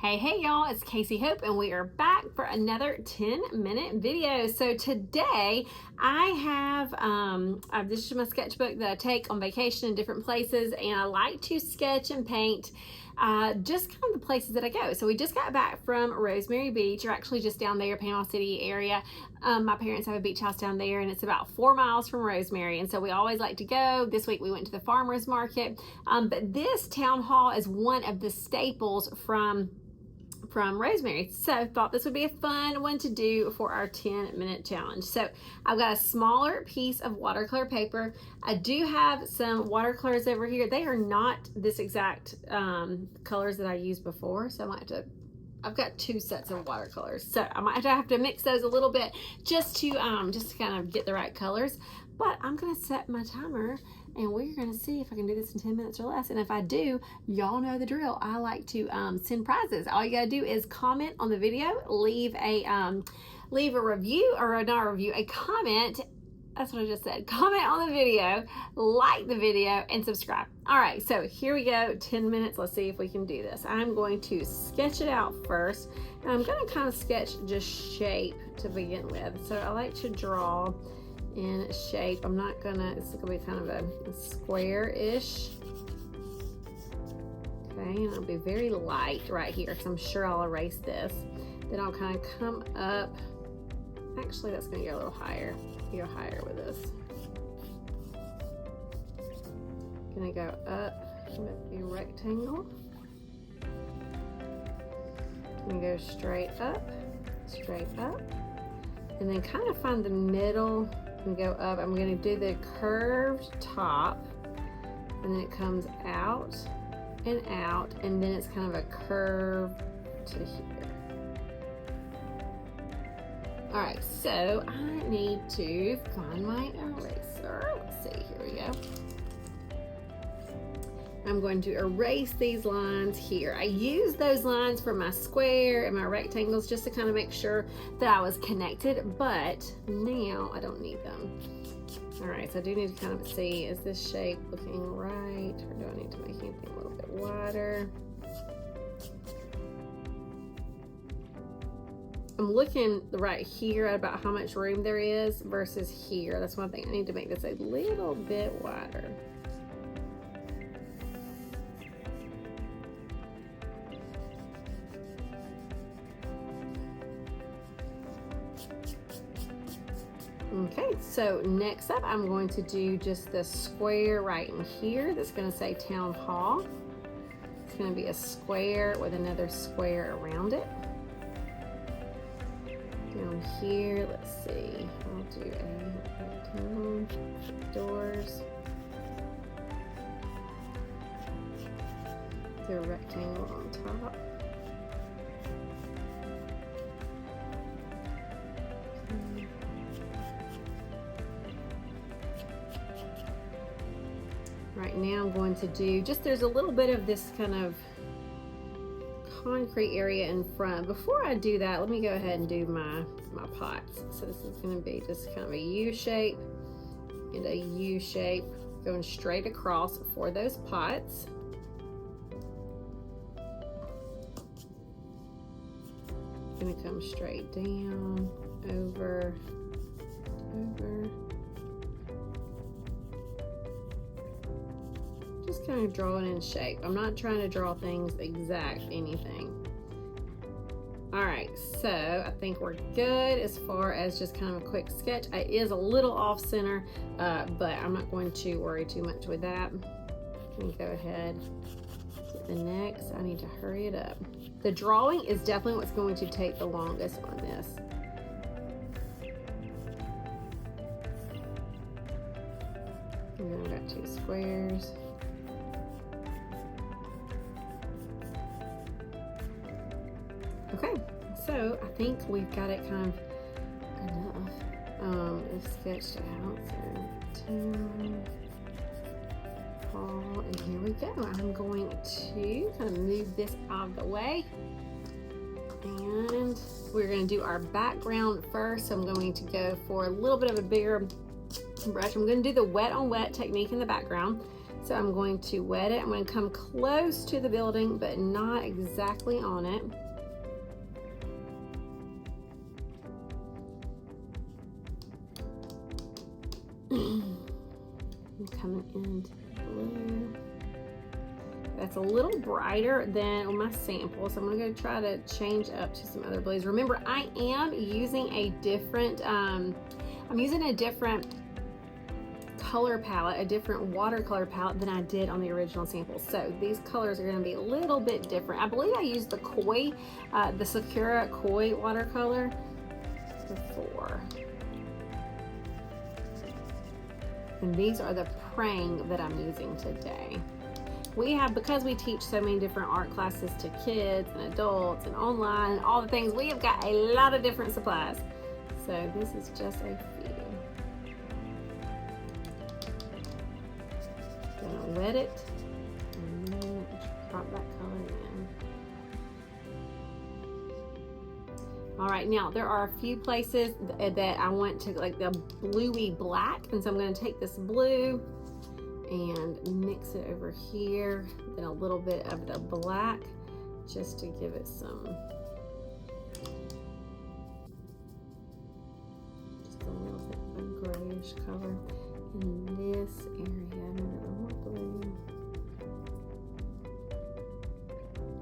Hey y'all, it's Casey Hope and we are back for another 10-minute video. So today I have, this is my sketchbook that I take on vacation in different places, and I like to sketch and paint just kind of the places that I go. So we just got back from Rosemary Beach, or actually just down there, Panama City area. My parents have a beach house down there and it's about 4 miles from Rosemary, and so we always like to go. This week we went to the farmers market, but this town hall is one of the staples from Rosemary, so thought this would be a fun one to do for our 10-minute challenge. So I've got a smaller piece of watercolor paper. I do have some watercolors over here. They are not this exact colors that I used before, so I might have to, I've got 2 sets of watercolors, so I might have to mix those a little bit just to kind of get the right colors. But I'm gonna set my timer and we're gonna see if I can do this in 10 minutes or less. And if I do, y'all know the drill. I like to send prizes. All you gotta do is comment on the video, leave a review, or not a review, a comment. That's what I just said. Comment on the video, like the video, and subscribe. All right, so here we go, 10 minutes. Let's see if we can do this. I'm going to sketch it out first. And I'm gonna kind of sketch just shape to begin with. So I like to draw in shape. I'm not gonna, it's gonna be kind of a square-ish. Okay, and I'll be very light right here because I'm sure I'll erase this. Then I'll kind of come up. Actually, that's gonna go a little higher. Go higher with this. Gonna go up with a rectangle. Gonna go straight up, and then kind of find the middle and go up. I'm going to do the curved top, and then it comes out, and then it's kind of a curve to here. All right, so I need to find my eraser. Let's see, here we go. I'm going to erase these lines here. I use those lines for my square and my rectangles just to kind of make sure that I was connected, but now I don't need them. All right, so I do need to kind of see, is this shape looking right, or do I need to make anything a little bit wider? I'm looking right here at about how much room there is versus here. That's one thing. I need to make this a little bit wider. Okay, so next up I'm going to do just the square right in here that's going to say Town Hall. It's going to be a square with another square around it. Down here, let's see, I'll do a doors. Do a rectangle on top. Right now I'm going to do just, there's a little bit of this kind of concrete area in front. Before I do that, let me go ahead and do my pots. So this is going to be just kind of a U shape and a U shape going straight across for those pots. Going to come straight down, over. Just kind of drawing in shape. I'm not trying to draw things exact, anything. All right, so I think we're good as far as just kind of a quick sketch. It is a little off center, but I'm not going to worry too much with that. Let me go ahead to the next. I need to hurry it up. The drawing is definitely what's going to take the longest on this. And then I've got 2 squares. Okay, so I think we've got it kind of enough. It's sketched out. So Town Hall, and here we go. I'm going to kind of move this out of the way, and we're going to do our background first. So I'm going to go for a little bit of a bigger brush. I'm going to do the wet on wet technique in the background. So I'm going to wet it. I'm going to come close to the building, but not exactly on it. I'm coming into blue. That's a little brighter than my sample, so I'm going to go try to change up to some other blues. Remember, I am using a different, I'm using a different color palette, a different watercolor palette than I did on the original sample. So these colors are going to be a little bit different. I believe I used the Koi, the Sakura Koi watercolor before. And these are the Prang that I'm using today. We have, because we teach so many different art classes to kids and adults and online and all the things, we have got a lot of different supplies. So this is just a few. Gonna wet it and then drop that color in. All right, now there are a few places that I want to like the bluey black, and so I'm going to take this blue and mix it over here, then a little bit of the black just to give it some, just a little bit of a grayish color in this area. I'm going to more blue.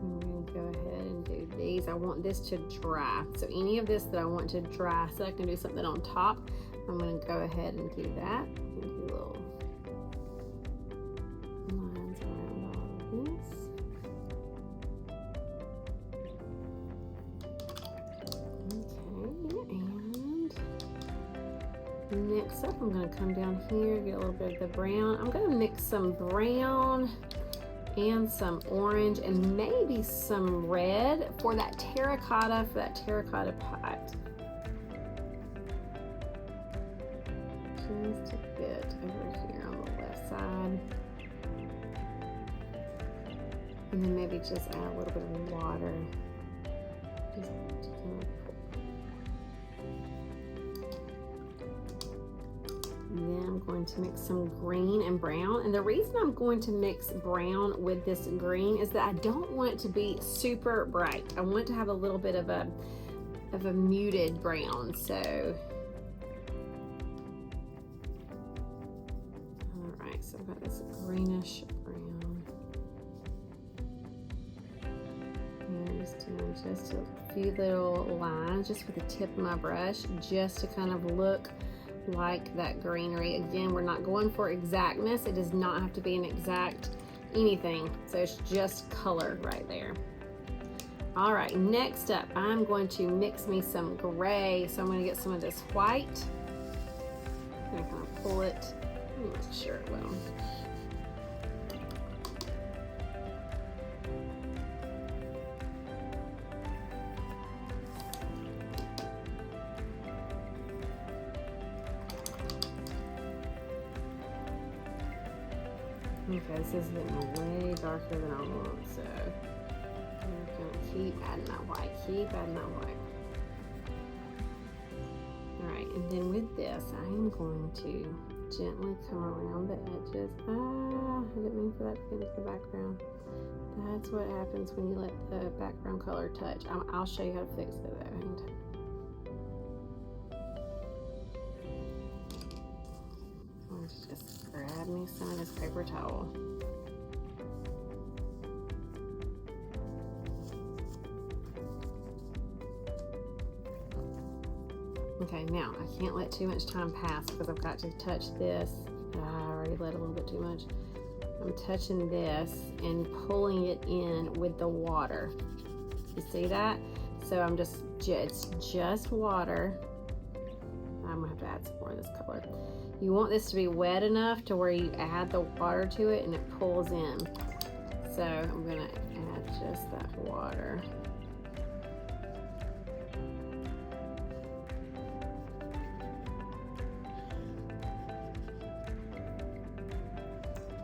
I'm going to go ahead and do these. I want this to dry, so any of this that I want to dry so I can do something on top, I'm going to go ahead and do that. And do little lines around all of this. Okay, and next up I'm going to come down here, get a little bit of the brown. I'm going to mix some brown and some orange and maybe some red for that terracotta pot. Just a bit over here on the left side. And then maybe just add a little bit of water. Just to kind of then I'm going to mix some green and brown. And the reason I'm going to mix brown with this green is that I don't want it to be super bright. I want it to have a little bit of a muted brown. So, all right, so I've got this greenish brown. And I'm just doing just a few little lines just with the tip of my brush just to kind of look like that greenery. Again, we're not going for exactness. It does not have to be an exact anything. So it's just color right there. All right, next up, I'm going to mix me some gray. So I'm going to get some of this white. I'm going to kind of pull it. I'm not sure it will. Okay, this is getting way darker than I want, so I'm gonna keep adding that white, All right, and then with this, I'm going to gently come around the edges. I didn't mean for that to get into the background. That's what happens when you let the background color touch. I'll show you how to fix it though. Just grab me some of this paper towel. Okay, now I can't let too much time pass because I've got to touch this. I already let a little bit too much. I'm touching this and pulling it in with the water. You see that? So I'm just, it's just water. I'm gonna have to add some more of this color. You want this to be wet enough to where you add the water to it and it pulls in. So I'm gonna add just that water.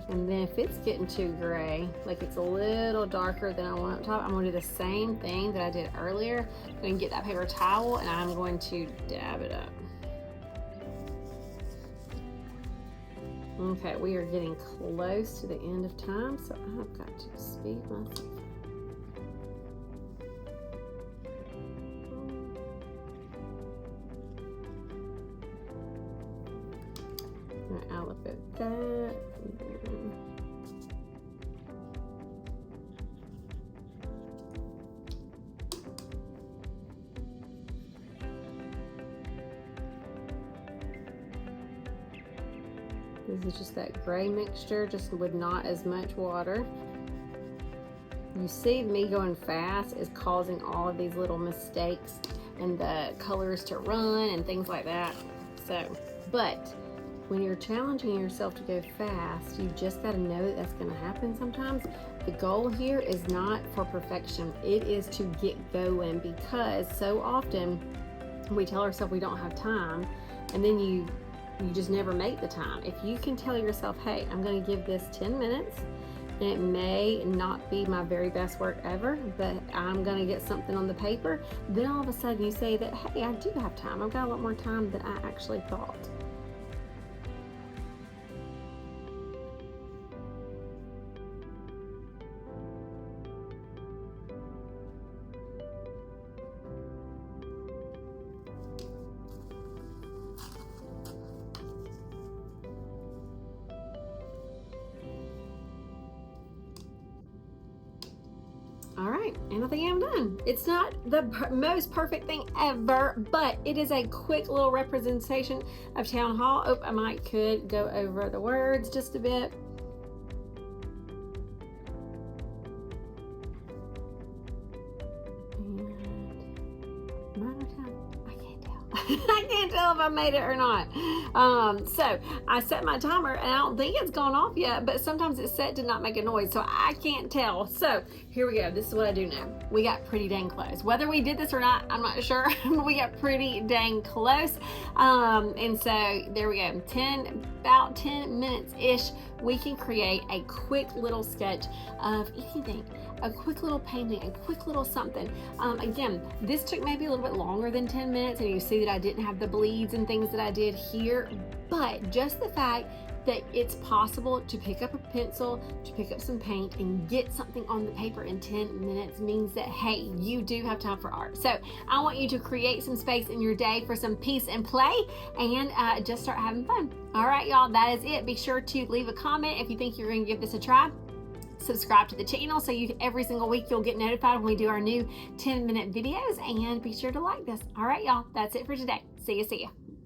And then if it's getting too gray, like it's a little darker than I want up top, I'm gonna do the same thing that I did earlier. I'm gonna get that paper towel and I'm going to dab it up. Okay, we are getting close to the end of time, so I've got to speed myself. I'll look at that. This is just that gray mixture, just with not as much water. You see me going fast is causing all of these little mistakes and the colors to run and things like that. So, but when you're challenging yourself to go fast, you just got to know that that's going to happen sometimes. The goal here is not for perfection. It is to get going, because so often we tell ourselves we don't have time, and then you just never make the time. If you can tell yourself, hey, I'm going to give this 10 minutes, and it may not be my very best work ever, but I'm going to get something on the paper, then all of a sudden you say that, hey, I do have time. I've got a lot more time than I actually thought. All right, and I think I'm done. It's not the most perfect thing ever, but it is a quick little representation of Town Hall. Oh, I could go over the words just a bit. I can't tell if I made it or not. So I set my timer, and I don't think it's gone off yet, but sometimes it's set to not make a noise, so I can't tell. So here we go. This is what I do know. We got pretty dang close. Whether we did this or not, I'm not sure. We got pretty dang close. And so there we go. About 10 minutes-ish, we can create a quick little sketch of anything. A quick little painting, a quick little something. Again, this took maybe a little bit longer than 10 minutes, and you see that I didn't have the bleeds and things that I did here, but just the fact that it's possible to pick up a pencil, to pick up some paint, and get something on the paper in 10 minutes means that, hey, you do have time for art. So I want you to create some space in your day for some peace and play, and just start having fun. All right, y'all, that is it. Be sure to leave a comment if you think you're gonna give this a try. Subscribe to the channel so every single week you'll get notified when we do our new 10-minute videos, and be sure to like this. All right, y'all, that's it for today. See ya.